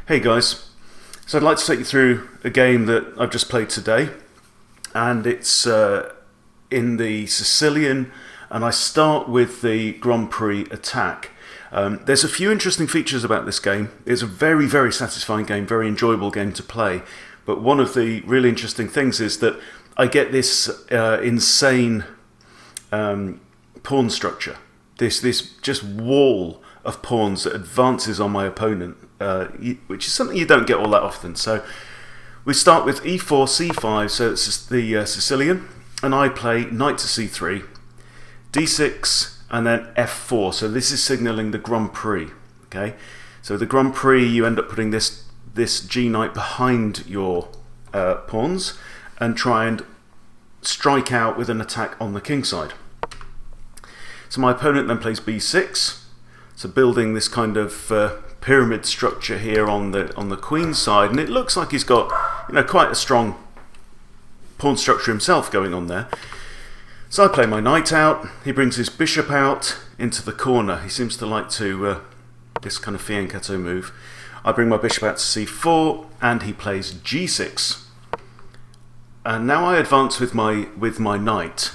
Hey guys, so I'd like to take you through a game that I've just played today, and it's in the Sicilian, and I start with the Grand Prix attack. There's a few interesting features about this game. It's a very, very satisfying game, very enjoyable game to play, but one of the really interesting things is that I get this insane pawn structure, this just wall of pawns that advances on my opponent, which is something you don't get all that often. So we start with e4, c5, so it's the Sicilian, and I play knight to c3, d6, and then f4. So this is signalling the Grand Prix. Okay, so the Grand Prix, you end up putting this g knight behind your pawns and try and strike out with an attack on the king side. So my opponent then plays b6. So building this kind of pyramid structure here on the queen side, and it looks like he's got quite a strong pawn structure himself going on there. So I play my knight out. He brings his bishop out into the corner. He seems to like to this kind of fianchetto move. I bring my bishop out to c4, and he plays g6. And now I advance with my knight.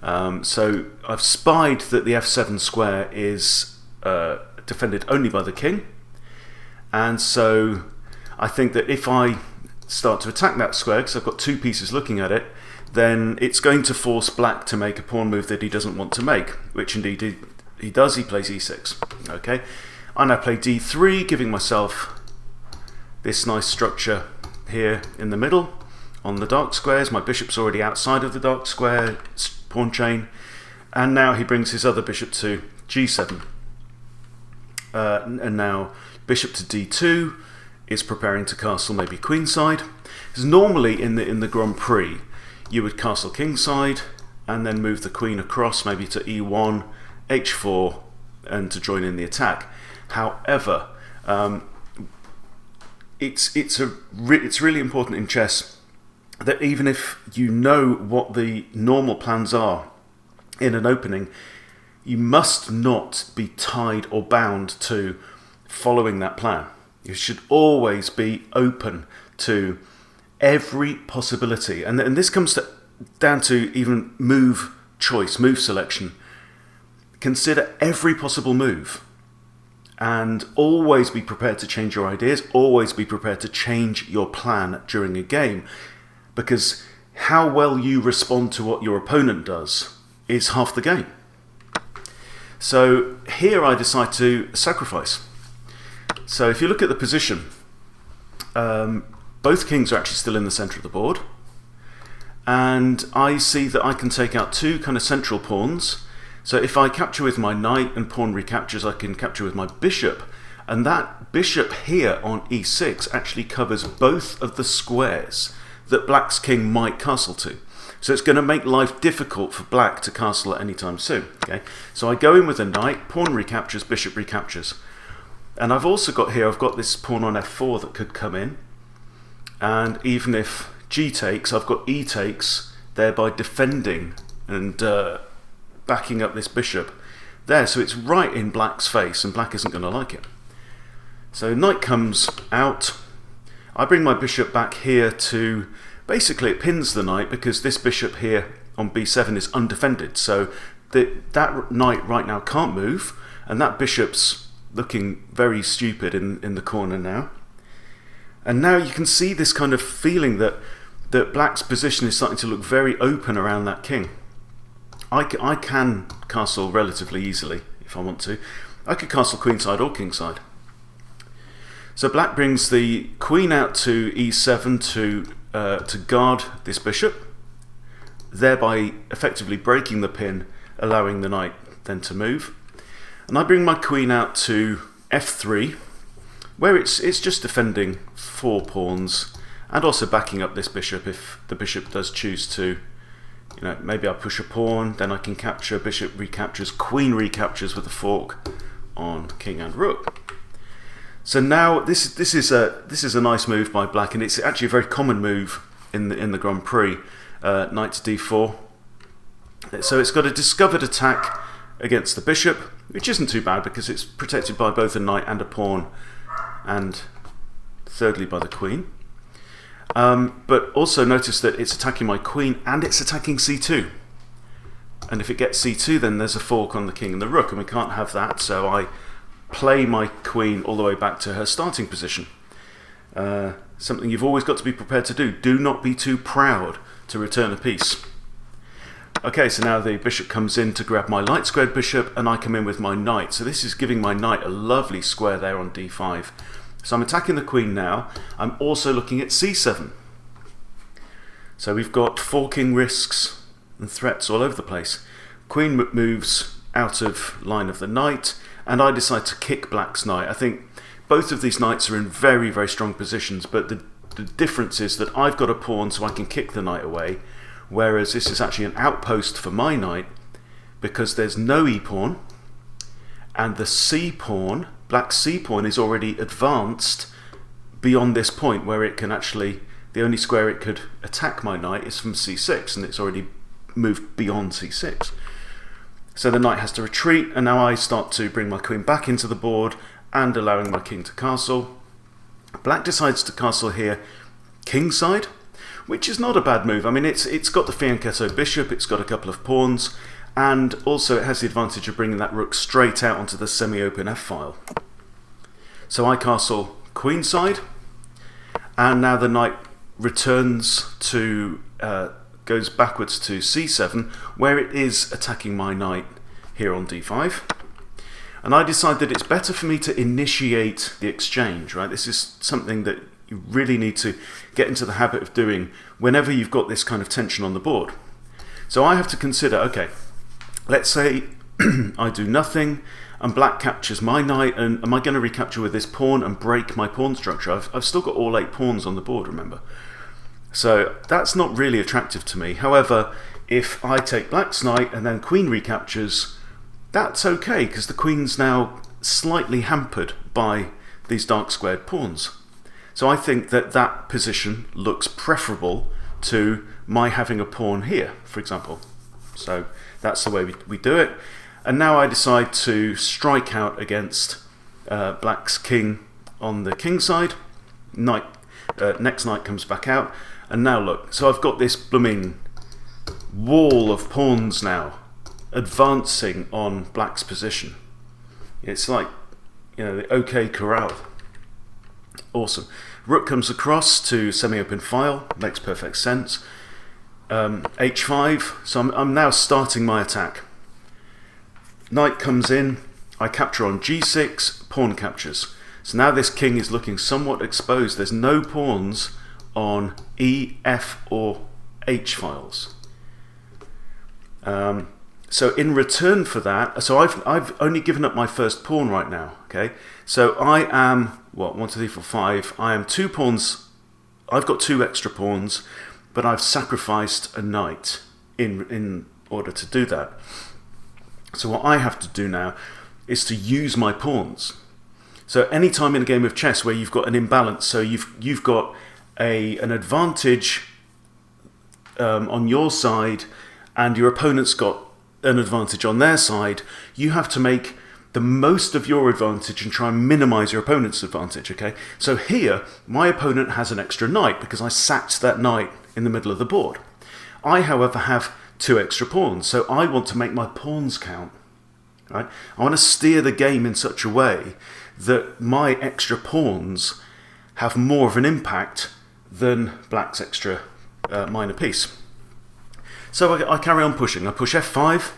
So I've spied that the f7 square is defended only by the king, and so I think that if I start to attack that square, because I've got two pieces looking at it, then it's going to force black to make a pawn move that he doesn't want to make, which indeed he does. He plays e6. Okay, I now play d3, giving myself this nice structure here in the middle on the dark squares. My bishop's already outside of the dark square pawn chain, and now he brings his other bishop to g7. And now bishop to d2 is preparing to castle maybe queenside. Because normally in the Grand Prix you would castle kingside and then move the queen across maybe to e1, h4, and to join in the attack. However, it's really important in chess that even if you know what the normal plans are in an opening, you must not be tied or bound to following that plan. You should always be open to every possibility. And this comes down to even move choice, move selection. Consider every possible move and always be prepared to change your ideas, always be prepared to change your plan during a game, because how well you respond to what your opponent does is half the game. So here I decide to sacrifice. So if you look at the position, both kings are actually still in the centre of the board, and I see that I can take out two kind of central pawns. So if I capture with my knight and pawn recaptures, I can capture with my bishop, and that bishop here on e6 actually covers both of the squares that black's king might castle to. So it's going to make life difficult for black to castle at any time soon. Okay, so I go in with a knight, pawn recaptures, bishop recaptures. And I've also got here, I've got this pawn on f4 that could come in. And even if g takes, I've got e takes, thereby defending and backing up this bishop there. So it's right in black's face, and black isn't going to like it. So knight comes out. I bring my bishop back here to... Basically, it pins the knight because this bishop here on b7 is undefended. So that knight right now can't move, and that bishop's looking very stupid in the corner now. And now you can see this kind of feeling that black's position is starting to look very open around that king. I can castle relatively easily if I want to. I could castle queenside or kingside. So black brings the queen out to e7 to guard this bishop, thereby effectively breaking the pin, allowing the knight then to move. And I bring my queen out to f3, where it's just defending four pawns and also backing up this bishop if the bishop does choose to. Maybe I push a pawn, then I can capture, bishop recaptures, queen recaptures with a fork on king and rook. So now this is a nice move by black, and it's actually a very common move in the Grand Prix. Knight to d4. So it's got a discovered attack against the bishop, which isn't too bad because it's protected by both a knight and a pawn, and thirdly by the queen. But also notice that it's attacking my queen and it's attacking c2. And if it gets c2, then there's a fork on the king and the rook, and we can't have that, so I play my queen all the way back to her starting position. Something you've always got to be prepared to do. Do not be too proud to return a piece. Okay, so now the bishop comes in to grab my light squared bishop, and I come in with my knight. So this is giving my knight a lovely square there on d5. So I'm attacking the queen now. I'm also looking at c7. So we've got forking risks and threats all over the place. Queen moves out of line of the knight, and I decide to kick black's knight. I think both of these knights are in very, very strong positions, but the difference is that I've got a pawn so I can kick the knight away, whereas this is actually an outpost for my knight because there's no e-pawn, and the c-pawn, black's c-pawn, is already advanced beyond this point where it can actually, the only square it could attack my knight is from c6, and it's already moved beyond c6. So the knight has to retreat, and now I start to bring my queen back into the board and allowing my king to castle. Black decides to castle here kingside, which is not a bad move. I mean, it's got the fianchetto bishop, it's got a couple of pawns, and also it has the advantage of bringing that rook straight out onto the semi-open f-file. So I castle queenside, and now the knight returns to goes backwards to c7, where it is attacking my knight here on d5. And I decide that it's better for me to initiate the exchange, right? This is something that you really need to get into the habit of doing whenever you've got this kind of tension on the board. So I have to consider, okay, let's say I do nothing and black captures my knight, and am I going to recapture with this pawn and break my pawn structure? I've still got all 8 pawns on the board, remember? So that's not really attractive to me. However, if I take black's knight and then queen recaptures, that's okay, because the queen's now slightly hampered by these dark squared pawns. So I think that that position looks preferable to my having a pawn here, for example. So that's the way we do it. And now I decide to strike out against black's king on the king side. Next knight comes back out. And now look, so I've got this blooming wall of pawns now advancing on black's position. It's like, you know, the OK corral. Awesome. Rook comes across to semi-open file, makes perfect sense. H5, so I'm now starting my attack. Knight comes in, I capture on g6, pawn captures. So now this king is looking somewhat exposed. There's no pawns on E, F or H files. So in return for that, so I've only given up my first pawn right now, okay? So I am, what, 1, 2, 3, 4, 5, I am 2 pawns, I've got 2 extra pawns, but I've sacrificed a knight in order to do that. So what I have to do now is to use my pawns. So any time in a game of chess where you've got an imbalance, so you've got an advantage on your side and your opponent's got an advantage on their side, you have to make the most of your advantage and try and minimize your opponent's advantage, okay? So here, my opponent has an extra knight because I sacked that knight in the middle of the board. I, however, have 2 extra pawns, so I want to make my pawns count, right? I want to steer the game in such a way that my extra pawns have more of an impact than black's extra minor piece. So I carry on pushing. I push f5,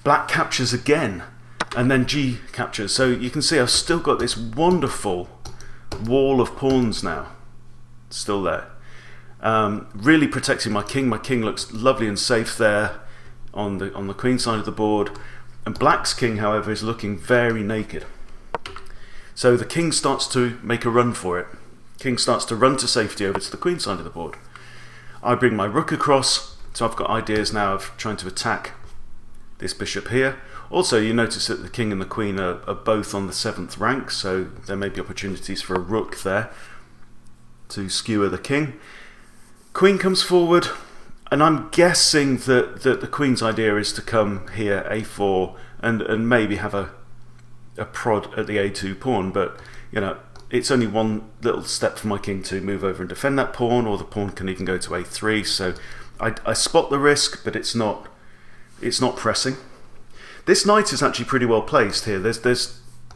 black captures again, and then g captures. So you can see I've still got this wonderful wall of pawns now, still there. Really protecting my king. My king looks lovely and safe there on the queen side of the board. And black's king, however, is looking very naked. So the king starts to make a run for it. King starts to run to safety over to the queen side of the board. I bring my rook across, so I've got ideas now of trying to attack this bishop here. Also, you notice that the king and the queen are both on the 7th rank, so there may be opportunities for a rook there to skewer the king. Queen comes forward, and I'm guessing that the queen's idea is to come here, a4, and maybe have a prod at the a2 pawn, but you know, it's only one little step for my king to move over and defend that pawn, or the pawn can even go to a3. So I spot the risk, but it's not pressing. This knight is actually pretty well placed here.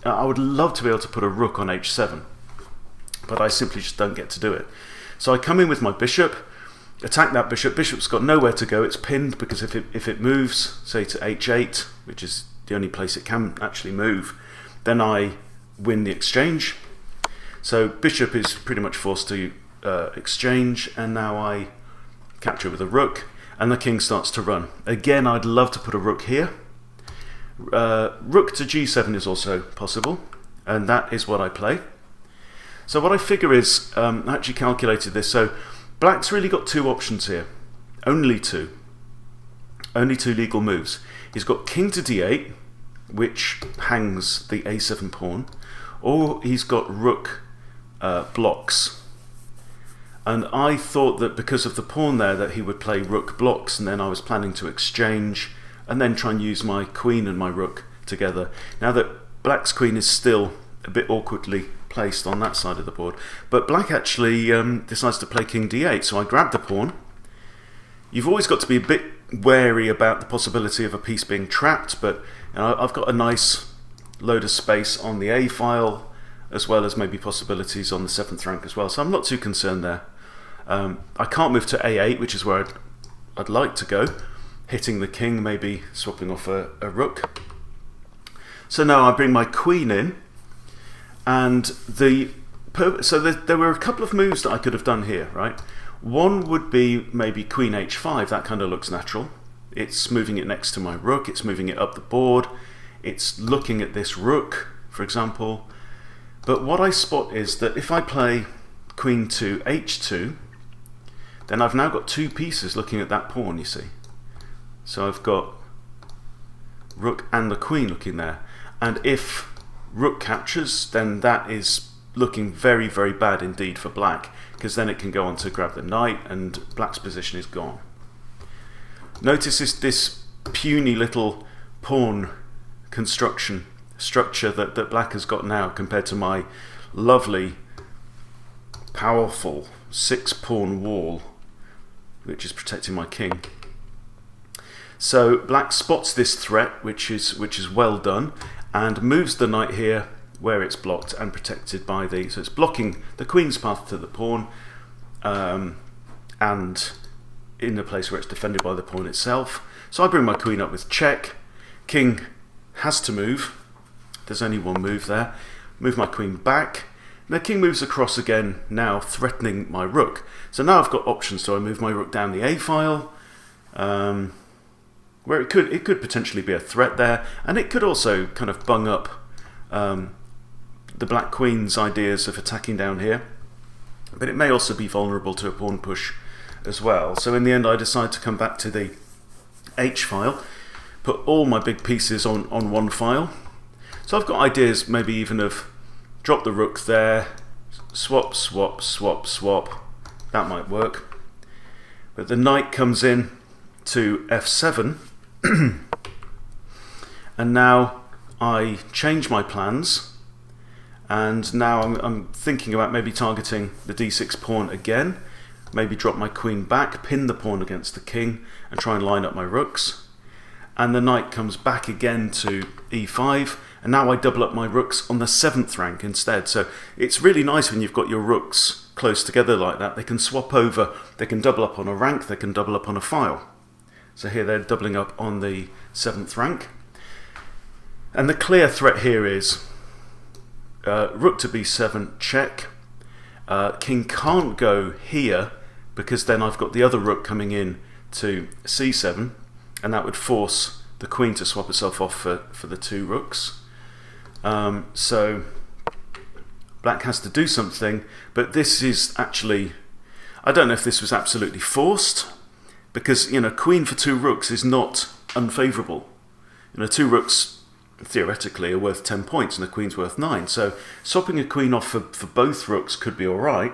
I would love to be able to put a rook on h7, but I simply just don't get to do it. So I come in with my bishop, attack that bishop. Bishop's got nowhere to go. It's pinned because if it moves, say to h8, which is the only place it can actually move, then I win the exchange. So bishop is pretty much forced to exchange, and now I capture with a rook, and the king starts to run. Again, I'd love to put a rook here. Rook to g7 is also possible, and that is what I play. So what I figure is, I actually calculated this, so black's really got two options here. Only two legal moves. He's got king to d8, which hangs the a7 pawn, or he's got rook blocks. And I thought that because of the pawn there that he would play rook blocks, and then I was planning to exchange and then try and use my queen and my rook together. Now that black's queen is still a bit awkwardly placed on that side of the board, but black actually decides to play king d8, so I grab the pawn. You've always got to be a bit wary about the possibility of a piece being trapped, but I've got a nice load of space on the a file, as well as maybe possibilities on the 7th rank as well, so I'm not too concerned there. I can't move to a8, which is where I'd like to go, hitting the king, maybe swapping off a rook. So now I bring my queen in, and so there were a couple of moves that I could have done here, right? One would be maybe queen h5, that kind of looks natural. It's moving it next to my rook, it's moving it up the board, it's looking at this rook, for example. But what I spot is that if I play queen to h2, then I've now got two pieces looking at that pawn, you see. So I've got rook and the queen looking there. And if rook captures, then that is looking very, very bad indeed for black, because then it can go on to grab the knight and black's position is gone. Notice this puny little pawn structure that black has got now compared to my lovely, powerful 6-pawn wall, which is protecting my king. So black spots this threat, which is well done, and moves the knight here where it's blocked and protected by so it's blocking the queen's path to the pawn, and in the place where it's defended by the pawn itself. So I bring my queen up with check. King has to move. There's only one move there. Move my queen back. The king moves across again, now threatening my rook. So now I've got options. So I move my rook down the a file, where it could potentially be a threat there, and it could also kind of bung up the black queen's ideas of attacking down here. But it may also be vulnerable to a pawn push as well. So in the end I decide to come back to the h file, put all my big pieces on one file. So I've got ideas maybe even of drop the rook there, swap, swap, swap, swap. That might work. But the knight comes in to f7, and now I change my plans, and now I'm thinking about maybe targeting the d6 pawn again, maybe drop my queen back, pin the pawn against the king, and try and line up my rooks. And the knight comes back again to e5, and now I double up my rooks on the 7th rank instead. So it's really nice when you've got your rooks close together like that. They can swap over, they can double up on a rank, they can double up on a file. So here they're doubling up on the 7th rank. And the clear threat here is rook to b7, check. King can't go here, because then I've got the other rook coming in to c7, and that would force the queen to swap herself off for the two rooks. So black has to do something, but this is actually, I don't know if this was absolutely forced, because queen for two rooks is not unfavourable. Two rooks theoretically are worth 10 points and the queen's worth 9, so swapping a queen off for both rooks could be alright,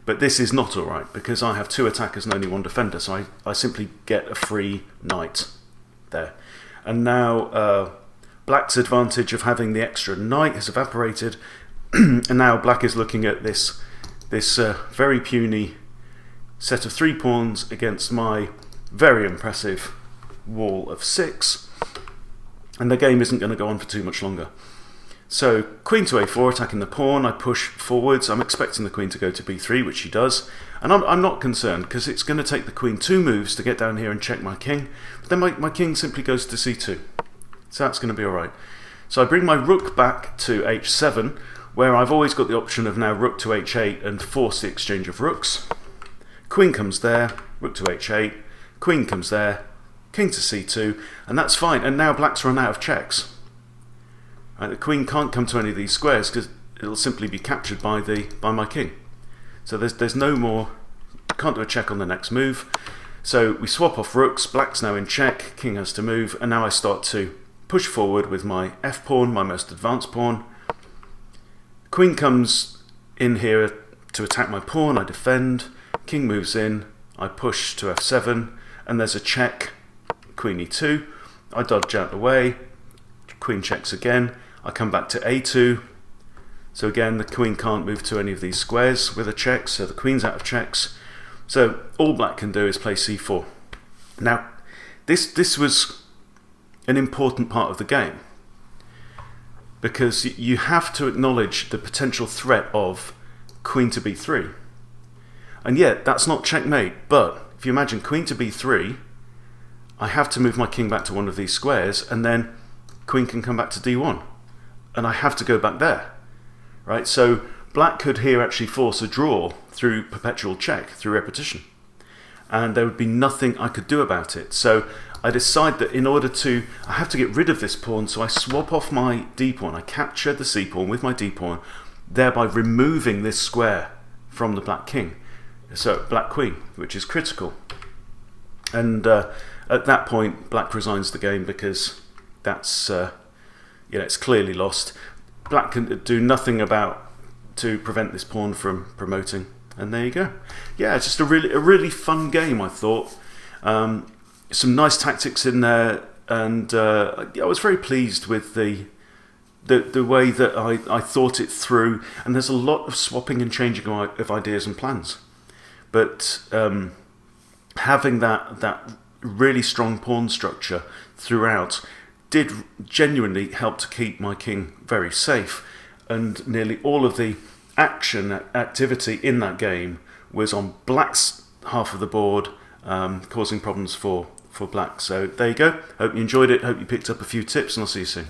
but this is not alright because I have two attackers and only one defender, so I simply get a free knight there. And now black's advantage of having the extra knight has evaporated. And now black is looking at this very puny set of 3 pawns against my very impressive wall of 6, and the game isn't going to go on for too much longer. So queen to a4, attacking the pawn. I push forwards. I'm expecting the queen to go to b3, which she does, and I'm not concerned because it's going to take the queen 2 moves to get down here and check my king. But then my king simply goes to c2, so that's going to be alright. So I bring my rook back to h7, where I've always got the option of now rook to h8 and force the exchange of rooks. Queen comes there, rook to h8, queen comes there, king to c2, and that's fine. And now black's run out of checks. Right, the queen can't come to any of these squares because it'll simply be captured by my king. So there's no more, can't do a check on the next move. So we swap off rooks, black's now in check, king has to move, and now I start to push forward with my f pawn, my most advanced pawn. Queen comes in here to attack my pawn, I defend, king moves in, I push to f7, and there's a check, queen e2, I dodge out the way, queen checks again, I come back to a2, so again the queen can't move to any of these squares with a check, so the queen's out of checks. So all black can do is play c4. Now this was an important part of the game, because you have to acknowledge the potential threat of queen to b3. And yet, that's not checkmate, but if you imagine queen to b3, I have to move my king back to one of these squares, and then queen can come back to d1. And I have to go back there, right? So black could here actually force a draw through perpetual check, through repetition. And there would be nothing I could do about it. So I decide that in order to, I have to get rid of this pawn, so I swap off my d-pawn. I capture the c-pawn with my d-pawn, thereby removing this square from the black king. So black queen, which is critical. And at that point, black resigns the game because that's, it's clearly lost. Black can do nothing to prevent this pawn from promoting. And there you go. Yeah, it's just a really fun game, I thought. Some nice tactics in there, and I was very pleased with the way that I thought it through. And there's a lot of swapping and changing of ideas and plans, but having that really strong pawn structure throughout did genuinely help to keep my king very safe. And nearly all of the activity in that game was on black's half of the board, causing problems for black. So there you go. Hope you enjoyed it. Hope you picked up a few tips, and I'll see you soon.